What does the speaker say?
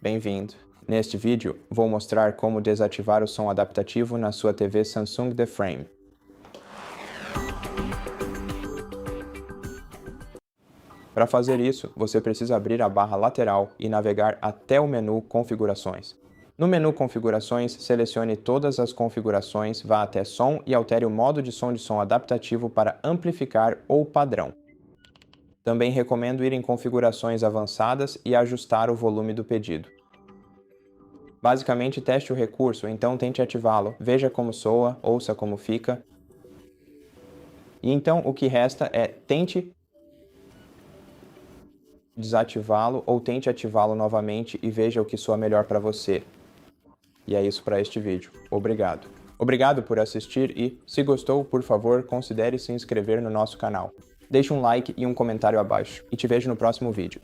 Bem-vindo! Neste vídeo, vou mostrar como desativar o som adaptativo na sua TV Samsung The Frame. Para fazer isso, você precisa abrir a barra lateral e navegar até o menu Configurações. No menu Configurações, selecione todas as configurações, vá até Som e altere o modo de som adaptativo para Amplificar ou Padrão. Também recomendo ir em Configurações Avançadas e ajustar o volume do pedido. Basicamente, teste o recurso, então tente ativá-lo, veja como soa, ouça como fica. E então o que resta é tente desativá-lo ou tente ativá-lo novamente e veja o que soa melhor para você. E é isso para este vídeo. Obrigado. Obrigado por assistir e, se gostou, por favor, considere se inscrever no nosso canal. Deixe um like e um comentário abaixo. E te vejo no próximo vídeo.